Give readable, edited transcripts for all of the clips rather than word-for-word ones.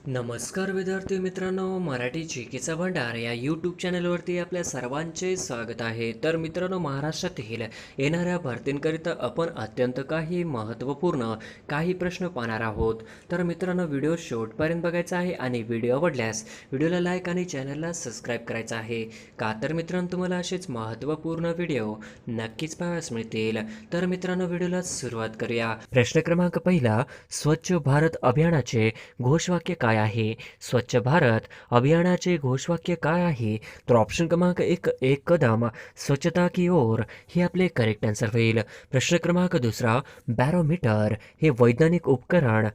नमस्कार विद्यार्थी मित्रांनो, मराठी जीकेचा भंडार या यूट्यूब चॅनलवरती आपल्या सर्वांचे स्वागत आहे. तर मित्रांनो, महाराष्ट्रातील येणाऱ्या भरतींकरिता आपण अत्यंत काही महत्त्वपूर्ण काही प्रश्न पाहणार आहोत. तर मित्रांनो, व्हिडिओ शेवटपर्यंत बघायचा आहे आणि व्हिडिओ आवडल्यास व्हिडिओला लाईक आणि चॅनलला सबस्क्राईब करायचं आहे. का तर मित्रांनो, तुम्हाला असेच महत्त्वपूर्ण व्हिडिओ नक्कीच पाहायला मिळतील. तर मित्रांनो, व्हिडिओला सुरुवात करूया. प्रश्न क्रमांक पहिला, स्वच्छ भारत अभियानाचे घोषवाक्य काय आहे? स्वच्छ भारत अभियानाचे घोषवाक्य काय आहे? तर ऑप्शन क्रमांक एक कदम स्वच्छता की ओर हे आपले करेक्ट आन्सर होईल. प्रश्न क्रमांक दुसरा, बॅरोमीटर हे वैज्ञानिक उपकरण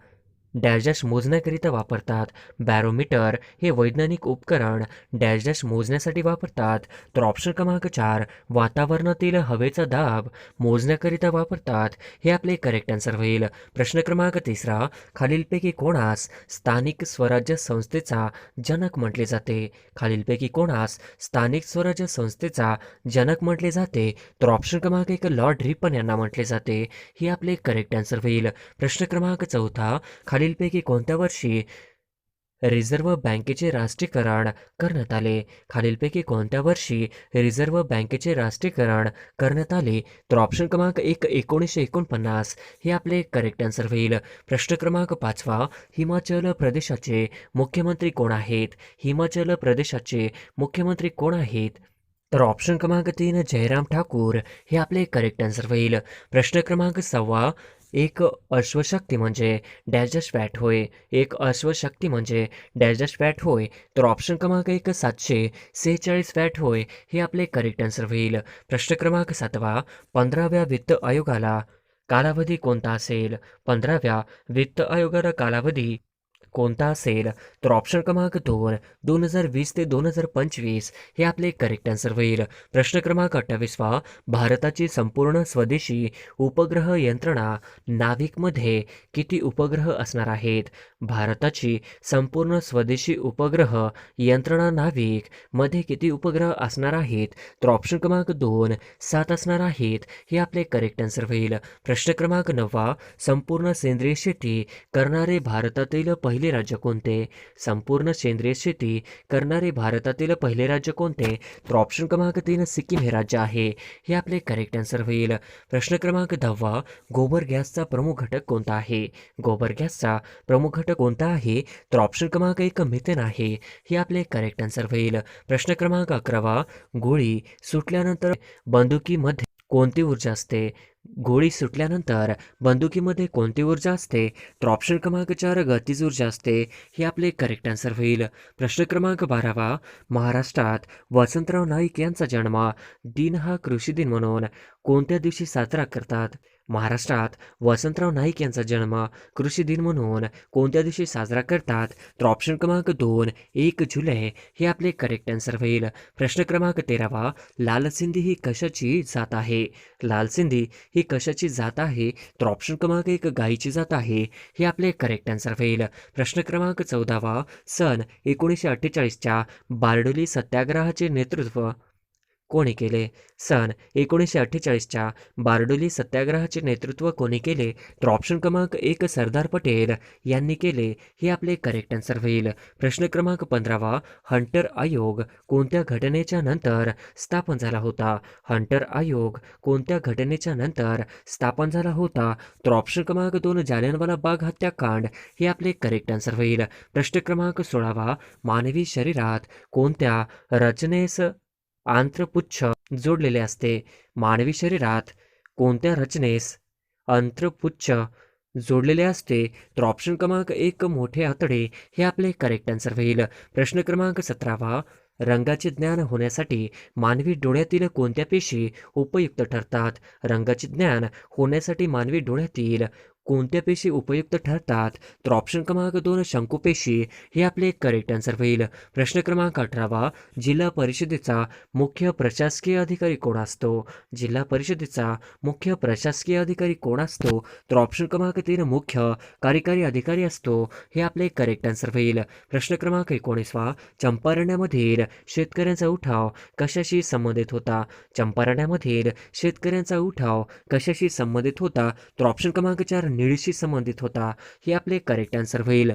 डॅश डॅश मोजण्याकरिता वापरतात. बॅरोमीटर हे वैज्ञानिक उपकरण डॅश डॅश मोजण्यासाठी वापरतात. तर ऑप्शन क्रमांक 4, वातावरणातील हवेचा दाब मोजण्याकरिता वापरतात. हे आपले करेक्ट आन्सर होईल. प्रश्न क्रमांक तिसरा, खालीलपैकी कोणास स्थानिक स्वराज्य संस्थेचा जनक म्हटले जाते? खालीलपैकी कोणास स्थानिक स्वराज्य संस्थेचा जनक म्हटले जाते? तर ऑप्शन क्रमांक 1, लॉर्ड रिपन यांना म्हटले जाते. हे आपले करेक्ट आन्सर होईल. प्रश्न क्रमांक चौथा, खालीलपैकी कोणत्या वर्षी रिझर्व्ह बँकेचे राष्ट्रीयकरण करण्यात आले? खालीलपैकी कोणत्या वर्षी रिझर्व्ह बँकेचे राष्ट्रीयकरण करण्यात आले? तर ऑप्शन क्रमांक 1, 1949 हे आपले करेक्ट आन्सर होईल. प्रश्न क्रमांक 5, हिमाचल प्रदेशाचे मुख्यमंत्री कोण आहेत? हिमाचल प्रदेशाचे मुख्यमंत्री कोण आहेत? तर ऑप्शन क्रमांक 3, जयराम ठाकूर हे आपले करेक्ट आन्सर होईल. प्रश्न क्रमांक 6, एक अश्वशक्ती म्हणजे डॅश डॅश वॅट होय. एक अश्वशक्ती म्हणजे डॅश डॅश वॅट होय. तर ऑप्शन क्रमांक 1, 746 वॅट होय. हे आपले करेक्ट आन्सर होईल. प्रश्न क्रमांक 7, 15व्या वित्त आयोगाला कालावधी कोणता असेल? 15व्या वित्त आयोगाला कालावधी कोणता असेल? तर ऑप्शन क्रमांक 2, 2020 ते 2025 हे आपले करेक्ट आन्सर होईल. प्रश्न क्रमांक 28, भारताची संपूर्ण स्वदेशी उपग्रह यंत्रणा नाविकमध्ये किती उपग्रह असणार आहेत? भारताची संपूर्ण स्वदेशी उपग्रह यंत्रणा नाविक मध्ये किती उपग्रह असणार आहेत? तर ऑप्शन क्रमांक 2, 7 असणार आहेत. हे आपले करेक्ट आन्सर होईल. प्रश्न क्रमांक 9, संपूर्ण सेंद्रिय शेती करणारे भारतातील पहिले राज्य कोणते? संपूर्ण सेंद्रिय शेती करणारे भारतातील पहिले राज्य कोणते? तर ऑप्शन क्रमांक 3, सिक्कीम हे राज्य आहे. हे आपले करेक्ट आन्सर होईल. प्रश्न क्रमांक 10, गोबर गॅसचा प्रमुख घटक कोणता आहे? गोबर गॅसचा प्रमुख घटक कोणता आहे? तर ऑप्शन क्रमांक 1, मिथेन आहे. हे आपले करेक्ट आन्सर होईल. प्रश्न क्रमांक 11, गोळी सुटल्यानंतर बंदुकीमध्ये कोणती ऊर्जा असते? गोळी सुटल्यानंतर बंदुकीमध्ये कोणती ऊर्जा असते? तर ऑप्शन क्रमांक 4, गतीज ऊर्जा असते. हे आपले करेक्ट आन्सर होईल. प्रश्न क्रमांक 12, महाराष्ट्रात वसंतराव नाईक यांचा जन्म दिन हा कृषी दिन म्हणून कोणत्या दिवशी साजरा करतात? महाराष्ट्रात वसंतराव नाईक यांचा जन्म कृषी दिन म्हणून कोणत्या दिवशी साजरा करतात? तर ऑप्शन क्रमांक 2, 1 जुलै हे आपले करेक्ट आन्सर होईल. प्रश्न क्रमांक 13, लाल सिंधी ही कशाची जात आहे? लाल सिंधी ही कशाची जात आहे? तर ऑप्शन क्रमांक 1, गायीची जात आहे. हे आपले करेक्ट आन्सर होईल. प्रश्न क्रमांक 14, सन 1948च्या बारडोली सत्याग्रहाचे नेतृत्व कोणी केले? सन 1948च्या बारडोली सत्याग्रहाचे नेतृत्व कोणी केले? तर ऑप्शन क्रमांक 1, सरदार पटेल यांनी केले. हे आपले करेक्ट आन्सर होईल. प्रश्न क्रमांक 15, हंटर आयोग कोणत्या घटनेच्या नंतर स्थापन झाला होता? हंटर आयोग कोणत्या घटनेच्या नंतर स्थापन झाला होता? तर ऑप्शन क्रमांक 2, जालियनवाला बाग हत्याकांड हे आपले करेक्ट आन्सर होईल. प्रश्न क्रमांक 16, मानवी शरीरात कोणत्या रचनेस आंत्रपुच्छ जोडलेले असते? मानवी शरीरात कोणत्या रचनेस आंत्रपुच्छ जोडलेले असते? तर ऑप्शन क्रमांक 1, मोठे आतडे हे आपले करेक्ट आन्सर होईल. प्रश्न क्रमांक 17, रंगाचे ज्ञान होण्यासाठी मानवी डोळ्यातील कोणत्या पेशी उपयुक्त ठरतात? रंगाचे ज्ञान होण्यासाठी मानवी डोळ्यातील कोणत्या पेशी उपयुक्त ठरतात? तर ऑप्शन क्रमांक 2, शंकुपेशी हे आपले करेक्ट आन्सर होईल. प्रश्न क्रमांक 18, जिल्हा परिषदेचा मुख्य प्रशासकीय अधिकारी कोण असतो? जिल्हा परिषदेचा मुख्य प्रशासकीय अधिकारी कोण असतो? तर ऑप्शन क्रमांक 3, मुख्य कार्यकारी अधिकारी असतो. हे आपले करेक्ट आन्सर होईल. प्रश्न क्रमांक 19, चंपारण्यामधील शेतकऱ्यांचा उठाव कशाशी संबंधित होता? चंपारण्यामधील शेतकऱ्यांचा उठाव कशाशी संबंधित होता? तर ऑप्शन क्रमांक 4, निळीशी संबंधित होता. हे आपले करेक्ट आन्सर होईल.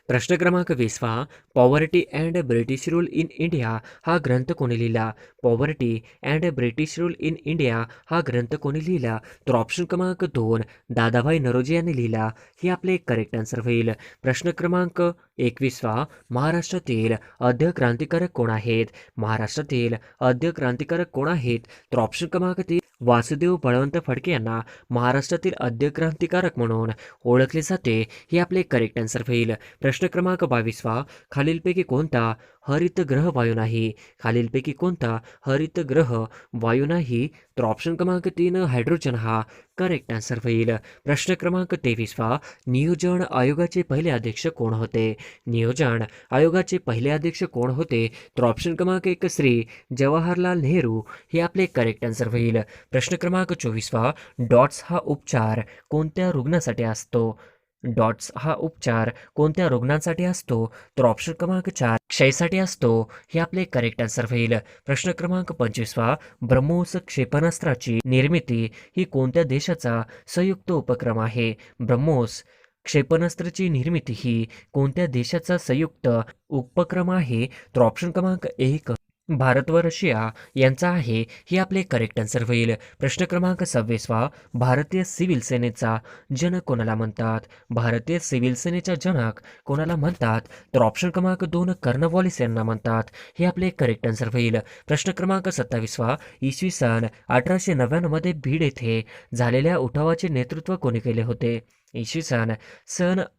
प्रश्न क्रमांक 20वा, poverty and British rule in India हा ग्रंथ कोणी लिहिला? Poverty and British rule in India हा ग्रंथ कोणी लिहिला? तर ऑप्शन क्रमांक 2 दादाभाई नरोजी यांनी लिहिला. हे आपले करेक्ट आन्सर होईल. प्रश्न क्रमांक 21वा, महाराष्ट्रातील आद्य क्रांतिकारक कोण आहेत? महाराष्ट्रातील आद्य क्रांतिकारक कोण आहेत? तर ऑप्शन क्रमांक 3 वासुदेव बळवंत फडके यांना महाराष्ट्रातील आद्य क्रांतिकारक म्हणून ओळखले जाते. हे आपले करेक्ट आन्सर होईल. प्रश्न क्रमांक 22वा, खालीलपैकी कोणता हरितग्रह वायू नाही? खालीलपैकी कोणता हरितग्रह वायू नाही? तर ऑप्शन क्रमांक 3 हायड्रोजन हा करेक्ट आन्सर होईल. प्रश्न क्रमांक 23वा, नियोजन आयोगाचे पहिले अध्यक्ष कोण होते? नियोजन आयोगाचे पहिले अध्यक्ष कोण होते? तर ऑप्शन क्रमांक 1 श्री जवाहरलाल नेहरू हे आपले करेक्ट आन्सर होईल. प्रश्न क्रमांक 24वा, डॉट्स हा उपचार कोणत्या रुग्णासाठी असतो? डॉट्स हा उपचार कोणत्या रुग्णांसाठी असतो? तर ऑप्शन क्रमांक 4 क्षयसाठी असतो. हे आपले करेक्ट आन्सर होईल. प्रश्न क्रमांक 25वा, ब्रह्मोस क्षेपणास्त्राची निर्मिती ही कोणत्या देशाचा संयुक्त उपक्रम आहे? ब्रह्मोस क्षेपणास्त्राची निर्मिती ही कोणत्या देशाचा संयुक्त उपक्रम आहे? तर ऑप्शन क्रमांक 1 भारत व रशिया यांचा आहे. हे आपले करेक्ट आन्सर होईल. प्रश्न क्रमांक 26वा, भारतीय सिव्हिल सेनेचा जनक कोणाला म्हणतात? भारतीय सिव्हिल सेनेचा जनक कोणाला म्हणतात? तर ऑप्शन क्रमांक 2 कर्नवॉलिस यांना म्हणतात. हे आपले करेक्ट आन्सर होईल. प्रश्न क्रमांक 27वा, इसवी सन 1899 मध्ये बीड येथे झालेल्या उठावाचे नेतृत्व कोणी केले होते? इसवी सन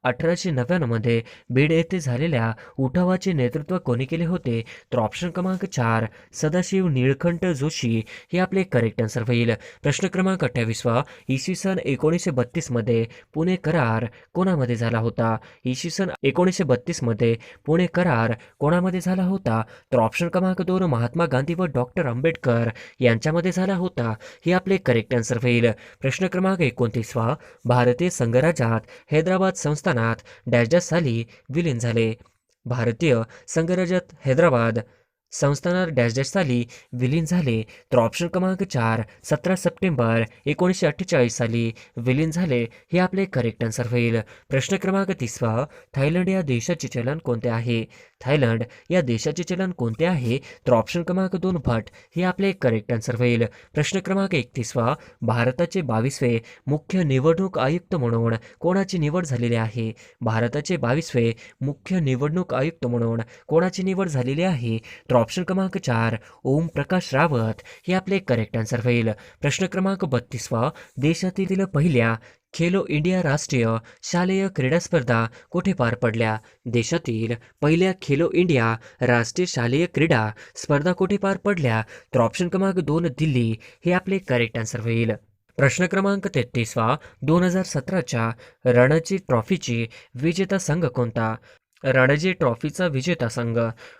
1899 मध्ये बीड येथे झालेल्या उठावाचे नेतृत्व कोणी केले होते? तर ऑप्शन क्रमांक 4 सदाशिव निळकंठ जोशी हे आपले करेक्ट आन्सर होईल. प्रश्न क्रमांक 28वा, इसवी सन 1932 मध्ये पुणे करार कोणामध्ये झाला होता? इसवी सन 1932 मध्ये पुणे करार कोणामध्ये झाला होता? तर ऑप्शन क्रमांक 2 महात्मा गांधी व डॉक्टर आंबेडकर यांच्यामध्ये झाला होता. हे आपले करेक्ट आन्सर होईल. प्रश्न क्रमांक 29वा, भारतीय संघराज्यात हैदराबाद संस्थानात डॅश डॅश साली विलीन झाले? भारतीय संघराज्यात हैदराबाद संस्थानात डॅश डॅश साली विलीन झाले? तर ऑप्शन क्रमांक 4 17 सप्टेंबर 1948 साली विलीन झाले. हे आपले करेक्ट आन्सर होईल. प्रश्न क्रमांक 30वा, थायलंड या देशाचे चलन कोणते आहे? थायलंड या देशाचे चलन कोणते आहे? तर ऑप्शन क्रमांक 2 भट हे आपले करेक्ट आन्सर होईल. प्रश्न क्रमांक 31वा, भारताचे 22वे मुख्य निवडणूक आयुक्त म्हणून कोणाची निवड झालेली आहे? भारताचे 22वे मुख्य निवडणूक आयुक्त म्हणून कोणाची निवड झालेली आहे? तर ऑप्शन क्रमांक 4 ओम प्रकाश रावत हे आपले करेक्ट आन्सर होईल. प्रश्न क्रमांक 32वा, देशातील पहिल्या खेलो इंडिया राष्ट्रीय शालेय क्रीडा स्पर्धा कुठे पार पडल्या? देशातील पहिल्या खेलो इंडिया राष्ट्रीय शालेय क्रीडा स्पर्धा कुठे पार पडल्या? तर ऑप्शन क्रमांक 2 दिल्ली हे आपले करेक्ट आन्सर होईल. प्रश्न क्रमांक 33वा, 2017च्या रणजी ट्रॉफीची विजेता संघ कोणता? रणजी ट्रॉफीचा विजेता संघ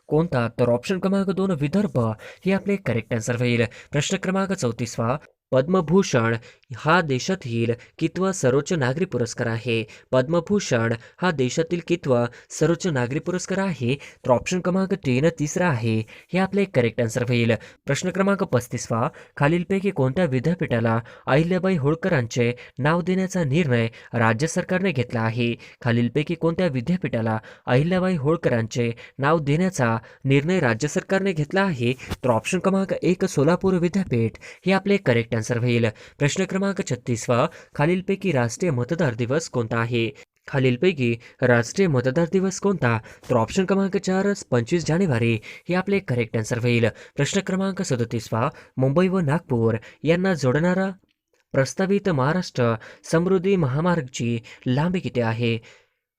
कोणता? तर ऑप्शन क्रमांक 2 विदर्भ हे आपले करेक्ट आन्सर होईल. प्रश्न क्रमांक 34वा, पद्मभूषण हा देशातील कितवा सर्वोच्च नागरी पुरस्कार आहे? पद्मभूषण हा देशातील कितवा सर्वोच्च नागरी पुरस्कार आहे? तर ऑप्शन क्रमांक 3 तिसरा आहे. हे आपले करेक्ट आन्सर होईल. प्रश्न क्रमांक 35वा, खालीलपैकी कोणत्या विद्यापीठाला अहिल्याबाई होळकरांचे नाव देण्याचा निर्णय राज्य सरकारने घेतला आहे? खालीलपैकी कोणत्या विद्यापीठाला अहिल्याबाई होळकरांचे नाव देण्याचा निर्णय राज्य सरकारने घेतला आहे? तर ऑप्शन क्रमांक 1 सोलापूर विद्यापीठ हे आपले करेक्ट आन्सर होईल. प्रश्न क्रमांक 36वा, खालीलपैकी राष्ट्रीय मतदार दिवस कोणता आहे? खालीलपैकी राष्ट्रीय मतदार दिवस कोणता? तर ऑप्शन क्रमांक 4 25 जानेवारी हे आपले करेक्ट आन्सर होईल. प्रश्न क्रमांक 37वा, मुंबई व नागपूर यांना जोडणारा प्रस्तावित महाराष्ट्र समृद्धी महामार्गची लांबी किती आहे?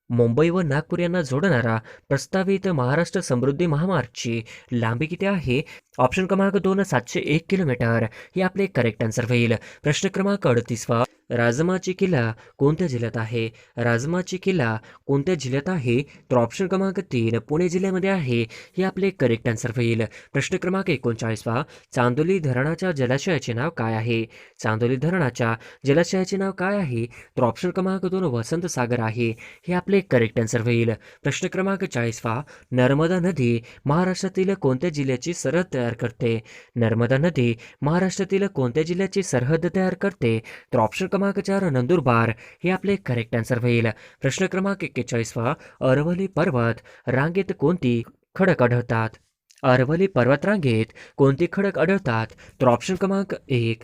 मुंबई व नागपूर यांना जोडणारा प्रस्तावित महाराष्ट्र समृद्धी महामार्गची लांबी किती आहे? ऑप्शन क्रमांक 2 701 किलोमीटर हे आपले करेक्ट आन्सर होईल. प्रश्न क्रमांक 38वा, राजमाची किल्ला कोणत्या जिल्ह्यात आहे? राजमाची किल्ला कोणत्या जिल्ह्यात आहे? तर ऑप्शन क्रमांक 3 पुणे जिल्ह्यामध्ये आहे. हे आपले करेक्ट आन्सर होईल. प्रश्न क्रमांक 39वा, चांदोली धरणाच्या जलाशयाचे नाव काय आहे? चांदोली धरणाच्या जलाशयाचे नाव काय आहे? तर ऑप्शन क्रमांक 2 वसंत सागर आहे. हे आपले करेक्ट आन्सर होईल. प्रश्न क्रमांक 40वा, नर्मदा नदी महाराष्ट्रातील कोणत्या जिल्ह्याची सरहद तयार करते? नर्मदा नदी महाराष्ट्रातील कोणत्या जिल्ह्याची सरहद तयार करते? तर ऑप्शन क्रमांक 4 नंदुरबार हे आपले करेक्ट आन्सर होईल. प्रश्न क्रमांक 41 अरवली पर्वत रांगेत कोणती खडक आढळतात? अरवली पर्वत रांगेत कोणती खडक आढळतात? तर ऑप्शन क्रमांक 1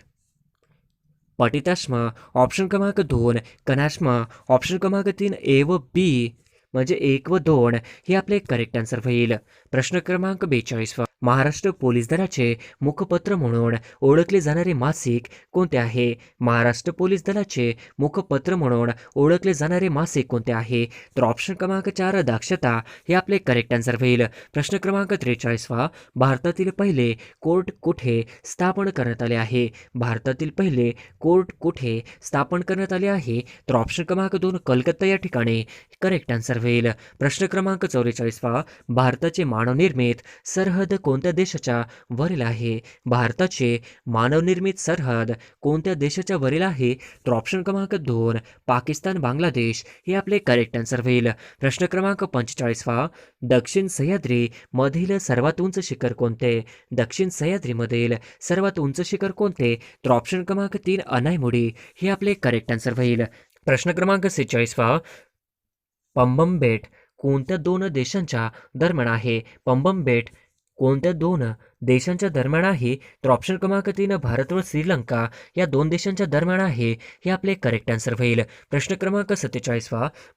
पटिताश्म, ऑप्शन क्रमांक 2 कनाश्म, ऑप्शन क्रमांक 3 ए व बी म्हणजे 1 व 2 हे आपले करेक्ट आन्सर होईल. प्रश्न क्रमांक 42 महाराष्ट्र पोलीस दलाचे मुखपत्र म्हणून ओळखले जाणारे मासिक कोणते आहे? महाराष्ट्र पोलीस दलाचे मुखपत्र म्हणून ओळखले जाणारे मासिक कोणते आहे? तर ऑप्शन क्रमांक 4 दक्षता हे आपले करेक्ट आन्सर होईल. प्रश्न क्रमांक 43 भारतातील पहिले कोर्ट कुठे स्थापन करण्यात आले आहे? भारतातील पहिले कोर्ट कुठे स्थापन करण्यात आले आहे? तर ऑप्शन क्रमांक 2 कलकत्ता या ठिकाणी करेक्ट आन्सर होईल. प्रश्न क्रमांक 44 भारताचे मानवनिर्मित सरहद कोणत्या देशाच्या वरील आहे? भारताचे मानवनिर्मित सरहद कोणत्या देशाच्या वरील आहे? तर ऑप्शन क्रमांक 2 पाकिस्तान बांगलादेश हे आपले करेक्ट आन्सर होईल. प्रश्न क्रमांक 45 दक्षिण सह्याद्री मधील सर्वात उंच शिखर कोणते? दक्षिण सह्याद्रीमधील सर्वात उंच शिखर कोणते? तर ऑप्शन क्रमांक 3 अनायमुडी हे आपले करेक्ट आन्सर होईल. प्रश्न क्रमांक 46 पंबम बेट कोणत्या 2 देशांच्या दरम्यान आहे? पंबम बेट कोणत्या 2 देशांच्या दरम्यान आहे? तर ऑप्शन क्रमांक 3 भारत व श्रीलंका या 2 देशांच्या दरम्यान आहे हे आपले करेक्ट आन्सर होईल. प्रश्न क्रमांक 47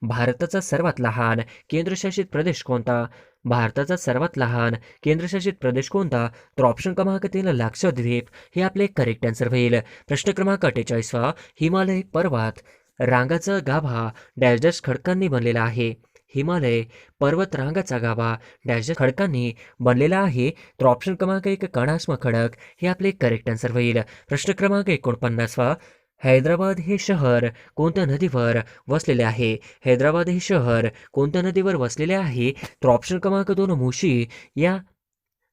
भारताचा सर्वात लहान केंद्रशासित प्रदेश कोणता? भारताचा सर्वात लहान केंद्रशासित प्रदेश कोणता? तर ऑप्शन क्रमांक 3 लक्षद्वीप हे आपले करेक्ट आन्सर होईल. प्रश्न क्रमांक 48 हिमालय पर्वत रांगाचा गाभा डॅश डॅश खडकांनी बनलेला आहे. हिमालय पर्वत रांगाचा गाभा डॅश डॅश खडकांनी बनलेला आहे. तर ऑप्शन क्रमांक 1 कणाश्म खडक हे आपले करेक्ट आन्सर होईल. प्रश्न क्रमांक 49 हैदराबाद हे शहर कोणत्या नदीवर वसलेले आहे? हैदराबाद हे शहर कोणत्या नदीवर वसलेले आहे? तर ऑप्शन क्रमांक 2 मुशी या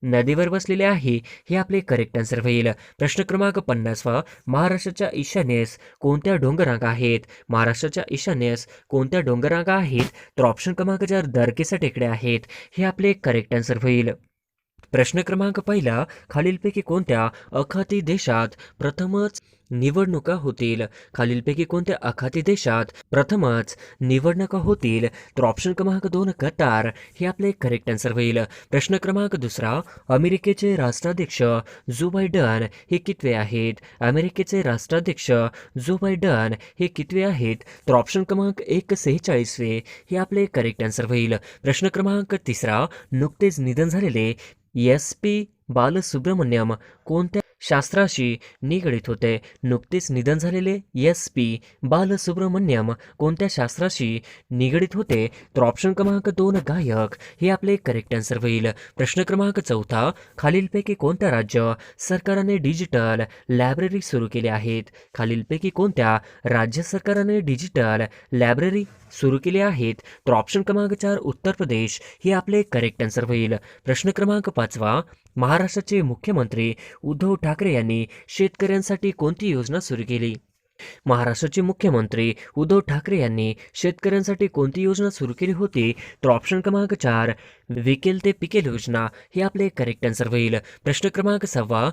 नदीवर वसलेले आहे हे आपले करेक्ट आन्सर होईल. प्रश्न क्रमांक 50 महाराष्ट्राच्या ईशान्येस कोणत्या डोंगररांगा आहेत? महाराष्ट्राच्या ईशान्येस कोणत्या डोंगररांगा आहेत? तर ऑप्शन क्रमांक 4 दरकेसा टेकड्या आहेत हे आपले करेक्ट आन्सर होईल. प्रश्न क्रमांक 1 खालीलपैकी कोणत्या आखाती देशात प्रथमच निवडणुका होतील? खालीलपैकी कोणत्या आखाती देशात प्रथमच निवडणुका होतील? तर ऑप्शन क्रमांक 2 कतार हे आपले करेक्ट आन्सर होईल. प्रश्न क्रमांक 2 अमेरिकेचे राष्ट्राध्यक्ष जो बायडन हे कितवे आहेत? अमेरिकेचे राष्ट्राध्यक्ष जो बायडन हे कितवे आहेत? तर ऑप्शन क्रमांक 1 46वे हे आपले करेक्ट आन्सर होईल. प्रश्न क्रमांक 3 नुकतेच निधन झालेले SP बालसुब्रमण्यम कोणत्या शास्त्राशी निगडीत होते? नुकतेच निधन झालेले SP बालसुब्रमण्यम कोणत्या शास्त्राशी निगडीत होते? तर ऑप्शन क्रमांक 2 गायक हे आपले करेक्ट आन्सर होईल. प्रश्न क्रमांक 4 खालीलपैकी कोणत्या राज्य सरकारने डिजिटल लायब्ररी सुरू केली आहेत? खालीलपैकी कोणत्या राज्य सरकारने डिजिटल लायब्ररी सुरू केली आहेत? तर ऑप्शन क्रमांक 4 उत्तर प्रदेश हे आपले करेक्ट आन्सर होईल. प्रश्न क्रमांक 5 महाराष्ट्राचे मुख्यमंत्री उद्धव ठाकरे यांनी शेतकऱ्यांसाठी कोणती योजना सुरू केली? महाराष्ट्राचे मुख्यमंत्री उद्धव ठाकरे यांनी शेतकऱ्यांसाठी कोणती योजना सुरू केली होती? तर ऑप्शन क्रमांक 4 विकेल ते पिकेल योजना हे आपले करेक्ट आन्सर होईल. प्रश्न क्रमांक 6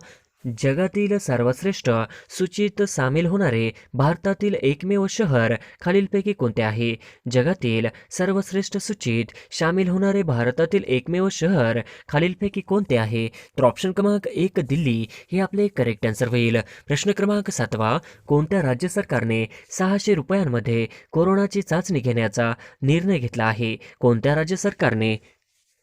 जगातील सर्वश्रेष्ठ सूचीत सामील होणारे भारतातील एकमेव शहर खालीलपैकी कोणते आहे? जगातील सर्वश्रेष्ठ सूचीत सामील होणारे भारतातील एकमेव शहर खालीलपैकी कोणते आहे? तर ऑप्शन क्रमांक 1 दिल्ली हे आपले करेक्ट आन्सर होईल. प्रश्न क्रमांक 7 कोणत्या राज्य सरकारने 600 रुपयांमध्ये कोरोनाची चाचणी घेण्याचा निर्णय घेतला आहे? कोणत्या राज्य सरकारने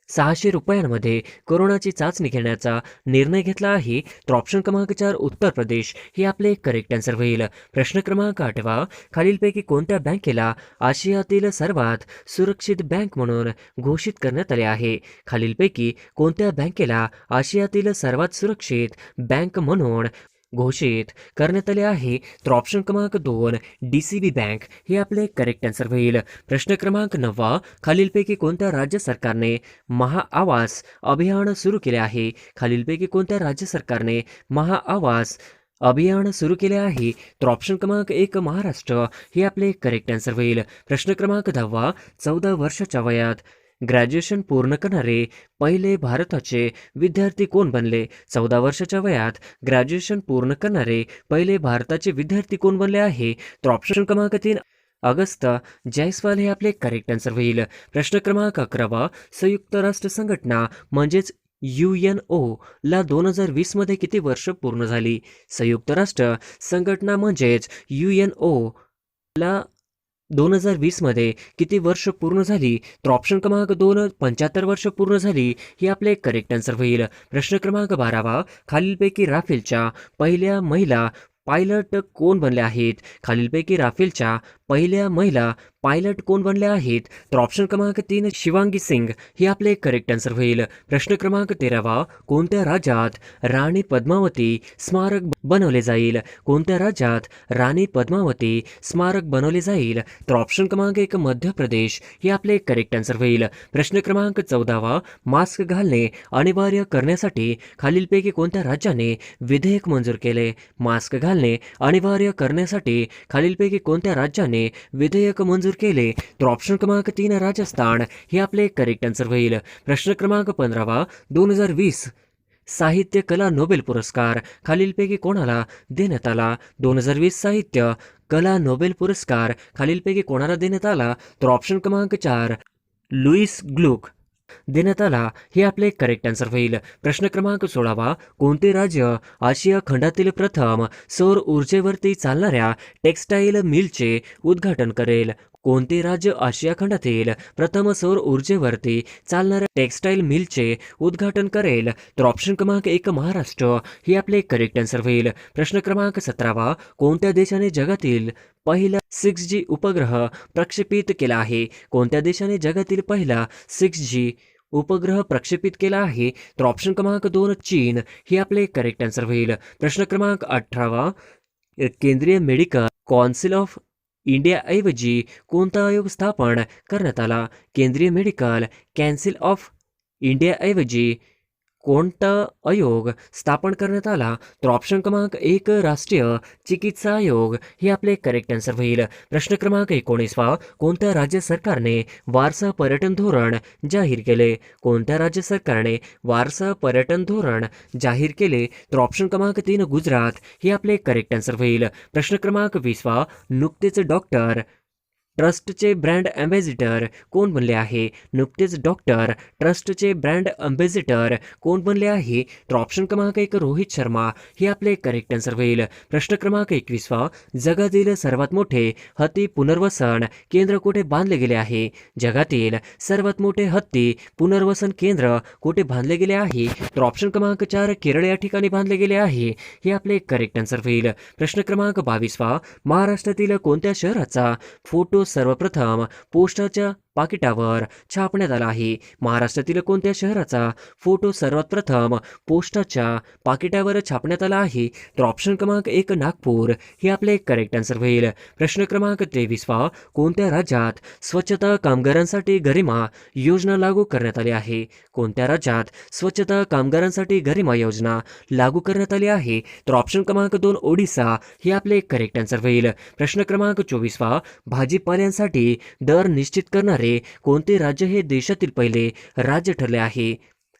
600 रुपयांमध्ये कोरोनाची चाचणी घेण्याचा निर्णय घेतला आहे? तर ऑप्शन क्रमांक 4 उत्तर प्रदेश हे आपले करेक्ट आन्सर होईल. प्रश्न क्रमांक 8 खालीलपैकी कोणत्या बँकेला आशियातील सर्वात सुरक्षित बँक म्हणून घोषित करण्यात आले आहे? खालीलपैकी कोणत्या बँकेला आशियातील सर्वात सुरक्षित बँक म्हणून घोषित करण्यात आले आहे? तर ऑप्शन क्रमांक 2 DCB बँक हे आपले करेक्ट आन्सर होईल. प्रश्न क्रमांक 9 खालीलपैकी कोणत्या राज्य सरकारने महाआवास अभियान सुरू केले आहे? खालीलपैकी कोणत्या राज्य सरकारने महाआवास अभियान सुरू केले आहे? तर ऑप्शन क्रमांक 1 महाराष्ट्र हे आपले करेक्ट आन्सर होईल. प्रश्न क्रमांक 10 14 वर्षाच्या वयात ग्रॅज्युएशन पूर्ण करणारे पहिले भारताचे विद्यार्थी कोण बनले? 14 वर्षाच्या वयात ग्रॅज्युएशन पूर्ण करणारे पहिले भारताचे विद्यार्थी कोण बनले आहे? तर ऑप्शन क्रमांक 3 अगस्त जयस्वाल हे आपले करेक्ट आन्सर होईल. प्रश्न क्रमांक 11 संयुक्त राष्ट्र संघटना म्हणजेच UNO ला 2020 मध्ये किती वर्ष पूर्ण झाली? संयुक्त राष्ट्र संघटना म्हणजेच UNO ला 2020 मध्ये किती वर्ष पूर्ण झाली? तर ऑप्शन क्रमांक 2 75 वर्ष पूर्ण झाली ही आपले करेक्ट आन्सर होईल. प्रश्न क्रमांक 12 खालीलपैकी राफेलच्या पहिल्या महिला पायलट कोण बनल्या आहेत? खालीलपैकी राफेलच्या पहिल्या महिला पायलट कोण बनल्या आहेत? तर ऑप्शन क्रमांक 3 शिवांगी सिंग ही आपले करेक्ट आन्सर होईल. प्रश्न क्रमांक 13 कोणत्या राज्यात राणी पद्मावती स्मारक बनवले जाईल? कोणत्या राज्यात राणी पद्मावती स्मारक बनवले जाईल? तर ऑप्शन क्रमांक 1 मध्य प्रदेश हे आपले करेक्ट आन्सर होईल. प्रश्न क्रमांक 14 मास्क घालणे अनिवार्य करण्यासाठी खालीलपैकी कोणत्या राज्याने विधेयक मंजूर केले? मास्क घालणे अनिवार्य करण्यासाठी खालीलपैकी कोणत्या राज्याने विधेयक मंजूर केले? तर ऑप्शन क्रमांक 3 राजस्थान हे आपले करेक्ट आन्सर होईल. प्रश्न क्रमांक 15 2020 साहित्य कला नोबेल पुरस्कार खालीलपैकी कोणाला देण्यात आला? 2020 साहित्य कला नोबेल पुरस्कार खालीलपैकी कोणाला देण्यात आला? तर ऑप्शन क्रमांक 4 लुईस ग्लुक देण्यात आला हे आपले करेक्ट आन्सर होईल. प्रश्न क्रमांक 16 कोणते राज्य आशिया खंडातील प्रथम सौर ऊर्जेवरती चालणाऱ्या टेक्स्टाईल मिलचे उद्घाटन करेल? कोणते राज्य आशिया खंडातील प्रथम सौर ऊर्जेवरती चालणाऱ्या टेक्स्टाईल मिलचे उद्घाटन करेल? तर ऑप्शन क्रमांक 1 महाराष्ट्र हे आपले करेक्ट आन्सर होईल. प्रश्न क्रमांक 17 कोणत्या देशाने जगातील पहिला 6G उपग्रह प्रक्षेपित केला आहे? कोणत्या देशाने जगातील पहिला 6G उपग्रह प्रक्षेपित केला आहे? तर ऑप्शन क्रमांक 2 चीन हे आपले करेक्ट आन्सर होईल. प्रश्न क्रमांक 18 केंद्रीय मेडिकल कौन्सिल ऑफ इंडियाऐवजी कोणता आयोग स्थापन करण्यात आला? केंद्रीय मेडिकल कौन्सिल ऑफ इंडियाऐवजी कोणता आयोग स्थापन करण्यात आला? तर ऑप्शन क्रमांक 1 राष्ट्रीय चिकित्सा आयोग हे आपले करेक्ट आन्सर होईल. प्रश्न क्रमांक 19 कोणत्या राज्य सरकारने वारसा पर्यटन धोरण जाहीर केले? कोणत्या राज्य सरकारने वारसा पर्यटन धोरण जाहीर केले? तर ऑप्शन क्रमांक 3 गुजरात हे आपले करेक्ट आन्सर होईल. प्रश्न क्रमांक 20 नुकतेच डॉक्टर ट्रस्टचे ब्रँड अँबॅसिडर कोण बनले आहे? नुकतेच डॉक्टर ट्रस्टचे ब्रँड अँबॅसिडर कोण बनले आहे? तर ऑप्शन क्रमांक 1 रोहित शर्मा हे आपले करेक्ट आन्सर होईल. प्रश्न क्रमांक 21 जगातील सर्वात मोठे हत्ती पुनर्वसन केंद्र कुठे बांधले गेले आहे? जगातील सर्वात मोठे हत्ती पुनर्वसन केंद्र कुठे बांधले गेले आहे? तर ऑप्शन क्रमांक 4 केरळ या ठिकाणी बांधले गेले आहे हे आपले करेक्ट आन्सर होईल. प्रश्न क्रमांक 22 महाराष्ट्रातील कोणत्या शहराचा फोटो सर्वप्रथम पोस्टाच्या पाकिटावर छापण्यात आला आहे? महाराष्ट्रातील कोणत्या शहराचा फोटो सर्वात प्रथम पोस्टाच्या पाकिटावर छापण्यात आला आहे? तर ऑप्शन क्रमांक 1 नागपूर हे आपले करेक्ट आन्सर होईल. प्रश्न क्रमांक 23 कोणत्या राज्यात स्वच्छता कामगारांसाठी गरिमा योजना लागू करण्यात आली आहे? कोणत्या राज्यात स्वच्छता कामगारांसाठी गरिमा योजना लागू करण्यात आली आहे? तर ऑप्शन क्रमांक 2 ओडिसा हे आपले करेक्ट आन्सर होईल. प्रश्न क्रमांक 24 भाजीपाल्यांसाठी दर निश्चित करणारे कोणते राज्य हे देशातील पहिले राज्य ठरले आहे?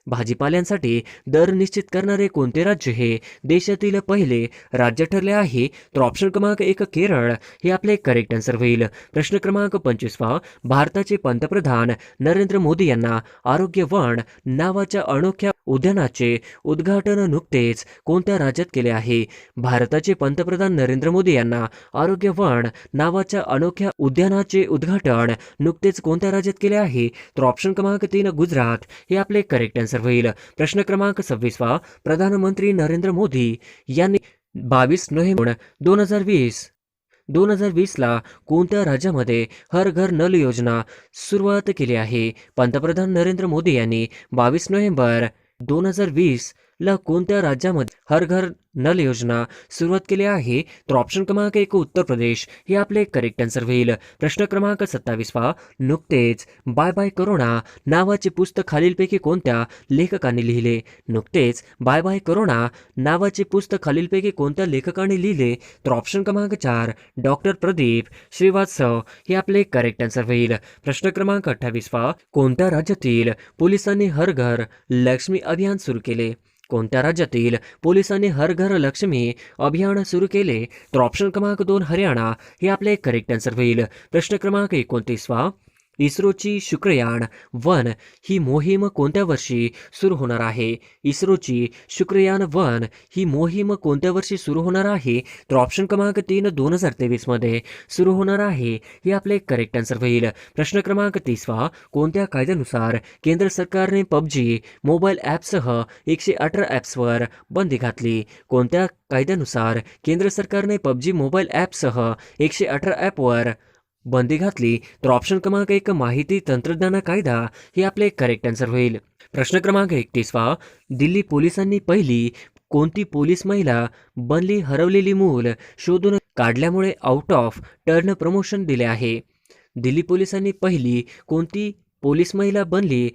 भाजीपाल्यांसाठी दर निश्चित करणारे कोणते राज्य हे देशातील पहिले राज्य ठरले आहे? तर ऑप्शन क्रमांक 1 केरळ हे आपले करेक्ट आन्सर होईल. प्रश्न क्रमांक 25 भारताचे पंतप्रधान नरेंद्र मोदी यांना आरोग्य वन नावाच्या अनोख्या उद्यानाचे उद्घाटन नुकतेच कोणत्या राज्यात केले आहे? भारताचे पंतप्रधान नरेंद्र मोदी यांना आरोग्य वन नावाच्या अनोख्या उद्यानाचे उद्घाटन नुकतेच कोणत्या राज्यात केले आहे? तर ऑप्शन क्रमांक 3 गुजरात हे आपले करेक्ट आन्सर होईल. प्रश्न क्रमांक 26 प्रधानमंत्री नरेंद्र मोदी यांनी 22 नोव्हेंबर 2020 ला कोणत्या राज्यामध्ये हर घर नल योजना सुरुवात केली आहे? पंतप्रधान नरेंद्र मोदी यांनी 22 नोव्हेंबर 2020 ला कोणत्या राज्यामध्ये हर घर नल योजना सुरुवात केली आहे? तर ऑप्शन क्रमांक 1 उत्तर प्रदेश हे आपले करेक्ट आन्सर होईल. प्रश्न क्रमांक 27 पहा. नुकतेच बाय बाय करोना नावाचे पुस्तक खालीलपैकी कोणत्या लेखकाने लिहिले? नुकतेच बाय बाय करोना नावाचे पुस्तक खालीलपैकी कोणत्या लेखकाने लिहिले? तर ऑप्शन क्रमांक 4 डॉक्टर प्रदीप श्रीवास्तव हे आपले करेक्ट आन्सर होईल. प्रश्न क्रमांक 28 पहा. कोणत्या राज्यातील पोलिसांनी हर घर लक्ष्मी अभियान सुरू केले? कोणत्या राज्यातील पोलिसांनी हर घर लक्ष्मी अभियान सुरू केले? तर ऑप्शन क्रमांक 2 हरियाणा हे आपले करेक्ट आन्सर होईल. प्रश्न क्रमांक 29 पहा. इस्रोची शुक्रयान 1 ही मोहीम कोणत्या वर्षी सुरू होणार आहे? इस्रोची शुक्रयान 1 ही मोहीम कोणत्या वर्षी सुरू होणार आहे? तर ऑप्शन क्रमांक 3 2023 मध्ये सुरू होणार आहे हे आपले करेक्ट आन्सर होईल. प्रश्न क्रमांक 30 पहा. कोणत्या कायद्यानुसार केंद्र सरकारने पबजी मोबाईल ॲपसह 118 ॲप्सवर बंदी घातली? कोणत्या कायद्यानुसार केंद्र सरकारने पबजी मोबाईल ॲपसह 118 ॲपवर बंदी घातली? तर ऑप्शन क्रमांक 1 माहिती तंत्रज्ञान कायदा हे आपले करेक्ट आन्सर होईल. प्रश्न क्रमांक 31 पहा. दिल्ली पोलिसांनी पहिली कोणती पोलीस महिला बनली हरवलेली मूल शोधून काढल्यामुळे आउट ऑफ टर्न प्रमोशन दिले आहे? दिल्ली पोलिसांनी पहिली कोणती पोलीस महिला बनली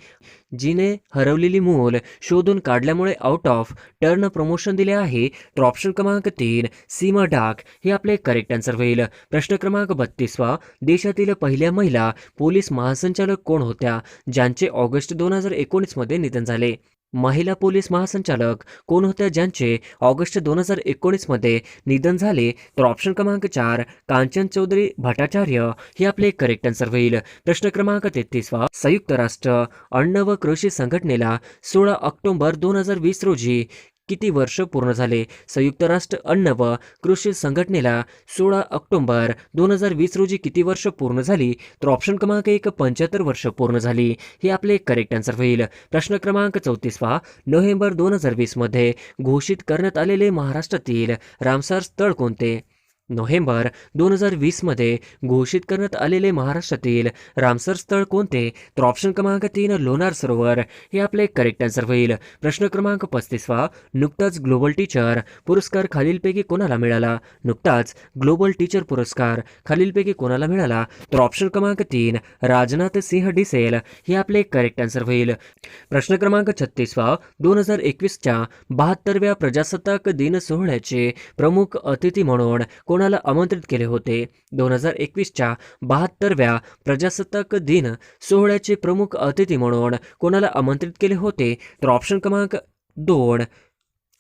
जिने हरवलेली मूल शोधून काढल्यामुळे आउट ऑफ टर्न प्रमोशन दिले आहे? तर ऑप्शन क्रमांक 3 सीमा डाक हे आपले करेक्ट आन्सर होईल. प्रश्न क्रमांक 32 वा. देशातील पहिल्या महिला पोलीस महासंचालक कोण होत्या ज्यांचे ऑगस्ट 2019 मध्ये निधन झाले? महिला पोलीस महासंचालक कोण होत्या ज्यांचे ऑगस्ट 2019 मध्ये निधन झाले? तर ऑप्शन क्रमांक 4 कांचन चौधरी भट्टाचार्य हे आपले करेक्ट आन्सर होईल. प्रश्न क्रमांक 33 वा. संयुक्त राष्ट्र अन्न व कृषी संघटनेला 16 ऑक्टोबर 2020 रोजी किती वर्ष पूर्ण झाले? संयुक्त राष्ट्र अन्न व कृषी संघटनेला 16 ऑक्टोबर 2020 रोजी किती वर्ष पूर्ण झाली? तर ऑप्शन क्रमांक 1 75 वर्ष पूर्ण झाली हे आपले करेक्ट आन्सर होईल. प्रश्न क्रमांक 34 पहा. नोव्हेंबर 2020 मध्ये घोषित करण्यात आलेले महाराष्ट्रातील रामसर स्थळ कोणते? नोव्हेंबर 2020 मध्ये घोषित करण्यात आलेले महाराष्ट्रातील रामसर स्थळ कोणते? तर ऑप्शन क्रमांक 3 लोणार सरोवर हे आपले करेक्ट आन्सर होईल. प्रश्न क्रमांक 35 वा. नुकताच ग्लोबल टीचर पुरस्कार खालीलपैकी कोणाला मिळाला? नुकताच ग्लोबल टीचर पुरस्कार खालीलपैकी कोणाला मिळाला? तर ऑप्शन क्रमांक 3 राजनाथ सिंह डिसेल हे आपले करेक्ट आन्सर होईल. प्रश्न क्रमांक 36 वा. 2021च्या 72व्या प्रजासत्ताक दिन सोहळ्याचे प्रमुख अतिथी म्हणून कोणाला आमंत्रित केले होते? 2021च्या 72व्या प्रजासत्ताक दिन सोहळ्याचे प्रमुख अतिथी म्हणून कोणाला आमंत्रित केले होते? तर ऑप्शन क्रमांक 2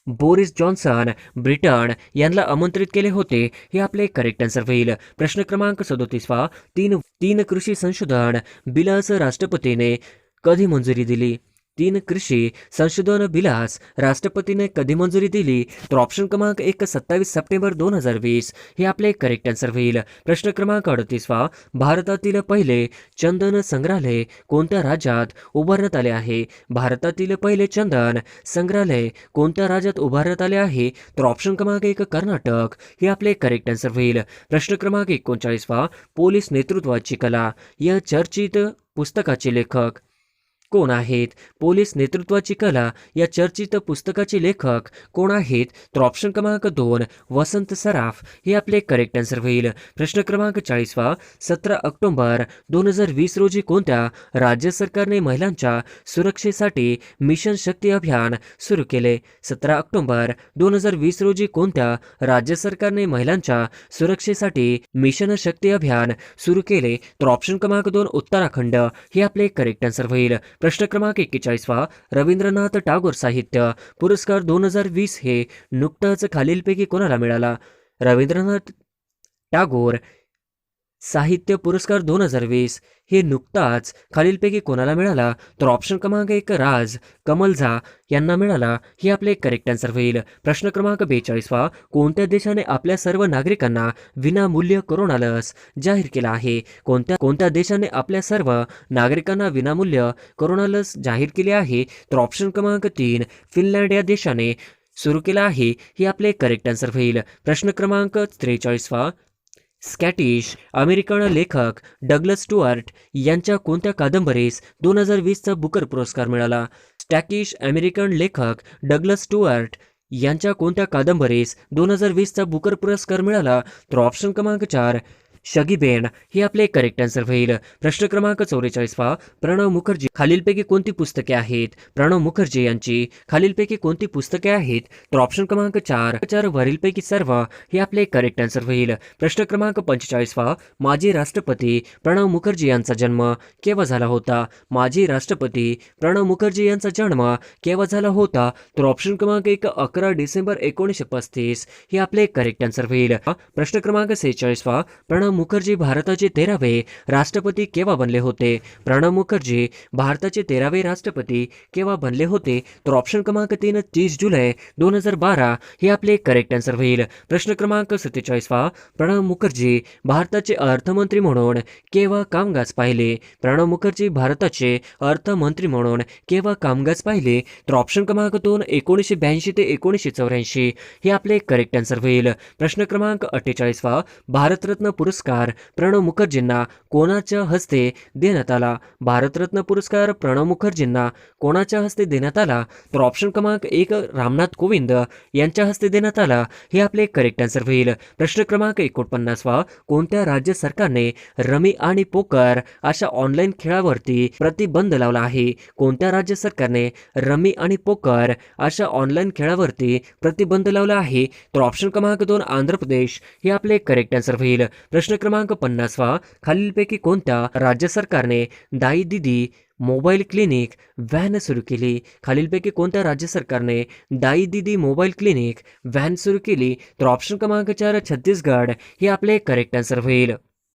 बोरिस जॉन्सन ब्रिटन यांना आमंत्रित केले होते हे आपले करेक्ट आन्सर होईल. प्रश्न क्रमांक 37 वा. तीन कृषी संशोधन बिलास राष्ट्रपतीने कधी मंजुरी दिली? 3 कृषी संशोधन बिलास राष्ट्रपतीने कधी मंजुरी दिली? तर ऑप्शन क्रमांक 1 27 सप्टेंबर 2020 हे आपले करेक्ट आन्सर होईल. प्रश्न क्रमांक 38 वा. भारतातील पहिले चंदन संग्रहालय कोणत्या राज्यात उभारण्यात आले आहे? भारतातील पहिले चंदन संग्रहालय कोणत्या राज्यात उभारण्यात आले आहे? तर ऑप्शन क्रमांक 1 कर्नाटक हे आपले करेक्ट आन्सर होईल. प्रश्न क्रमांक 39 वा. पोलीस नेतृत्वाची कला या चर्चित पुस्तकाचे लेखक कोण आहेत? पोलीस नेतृत्वाची कला या चर्चित पुस्तकाचे लेखक कोण आहेत? तर ऑप्शन क्रमांक 2 वसंत सराफ हे आपले करेक्ट आन्सर होईल. प्रश्न क्रमांक 40 वा. 17 ऑक्टोबर 2020 रोजी कोणत्या राज्य सरकारने महिलांच्या सुरक्षेसाठी मिशन शक्ती अभियान सुरू केले? 17 ऑक्टोबर 2020 रोजी कोणत्या राज्य सरकारने महिलांच्या सुरक्षेसाठी मिशन शक्ती अभियान सुरू केले? तर ऑप्शन क्रमांक 2 उत्तराखंड हे आपले करेक्ट आन्सर होईल. प्रश्न क्रमांक 41 वा. रवींद्रनाथ टागोर साहित्य पुरस्कार 2020 हे नुकताच खालीलपैकी कोणाला मिळाला? रवींद्रनाथ टागोर साहित्य पुरस्कार 2020 हे नुकताच खालीलपैकी कोणाला मिळाला? तर ऑप्शन क्रमांक 1 राज कमलझा यांना मिळाला हे आपले करेक्ट आन्सर होईल. प्रश्न क्रमांक 42 वा. कोणत्या देशाने आपल्या सर्व नागरिकांना विनामूल्य कोरोना लस जाहीर केला आहे? कोणत्या देशाने आपल्या सर्व नागरिकांना विनामूल्य कोरोना लस जाहीर केली आहे? तर ऑप्शन क्रमांक 3 फिनलँड या देशाने सुरू केला आहे हे आपले करेक्ट आन्सर होईल. प्रश्न क्रमांक 43 वा. स्कॅटिश अमेरिकन लेखक डग्लस स्टुअर्ट यांच्या कोणत्या कादंबरीस 2020चा बुकर पुरस्कार मिळाला? स्टॅकिश अमेरिकन लेखक डग्लस स्टुअर्ट यांच्या कोणत्या कादंबरीस 2020चा बुकर पुरस्कार मिळाला? तर ऑप्शन क्रमांक 4 शगी बेन हे आपले करेक्ट आन्सर होईल. प्रश्न क्रमांक 44 पहा. प्रणव मुखर्जी खालीलपैकी कोणती पुस्तके आहेत? प्रणव मुखर्जी यांची खालीलपैकी कोणती पुस्तके आहेत? तर ऑप्शन क्रमांक 4 वरीलपैकी सर्व हे आपले करेक्ट आन्सर होईल. प्रश्न क्रमांक 45 पहा. माजी राष्ट्रपती प्रणव मुखर्जी यांचा जन्म केव्हा झाला होता? माजी राष्ट्रपती प्रणव मुखर्जी यांचा जन्म केव्हा झाला होता? तर ऑप्शन क्रमांक 1 11 डिसेंबर 1935 हे आपले करेक्ट आन्सर होईल. प्रश्न क्रमांक 46 पहा. प्रणव मुखर्जी भारताचे 13वे राष्ट्रपती केव्हा बनले होते? प्रणव मुखर्जी भारताचे 13वे राष्ट्रपती केव्हा बनले होते? तर ऑप्शन क्रमांक 3 30 जुलै 2012 हे आपले करेक्ट आन्सर होईल. प्रश्न क्रमांक 47 पहा. प्रणव मुखर्जी भारताचे अर्थमंत्री म्हणून केव्हा कामकाज पाहिले? प्रणव मुखर्जी भारताचे अर्थमंत्री म्हणून केव्हा कामकाज पाहिले? तर ऑप्शन क्रमांक 2 1982 ते 1984 हे आपले करेक्ट आन्सर होईल. प्रश्न क्रमांक 48 पहा. भारतरत्न पुरस्कार प्रणव मुखर्जींना कोणाच्या हस्ते देण्यात आला? भारतरत्न पुरस्कार प्रणव मुखर्जींना कोणाच्या हस्ते देण्यात आला? तर ऑप्शन क्रमांक 1 रामनाथ कोविंद यांच्या हस्ते देण्यात आला हे आपले करेक्ट आन्सर होईल. प्रश्न क्रमांक 49 पहा. कोणत्या राज्य सरकारने रमी आणि पोकर अशा ऑनलाईन खेळावरती प्रतिबंध लावला आहे? कोणत्या राज्य सरकारने रमी आणि पोकर अशा ऑनलाईन खेळावरती प्रतिबंध लावला आहे? तर ऑप्शन क्रमांक 2 आंध्र प्रदेश हे आपले करेक्ट आन्सर होईल. प्रश्न क्रमांक 50 पहा. खालीलपैकी कोणत्या राज्य सरकारने दाई दीदी मोबाईल क्लिनिक व्हॅन सुरू केली? खालीलपैकी कोणत्या राज्य सरकारने दाई दीदी मोबाईल क्लिनिक व्हॅन सुरू केली? तर ऑप्शन क्रमांक 4 छत्तीसगड हे आपले करेक्ट आन्सर होईल.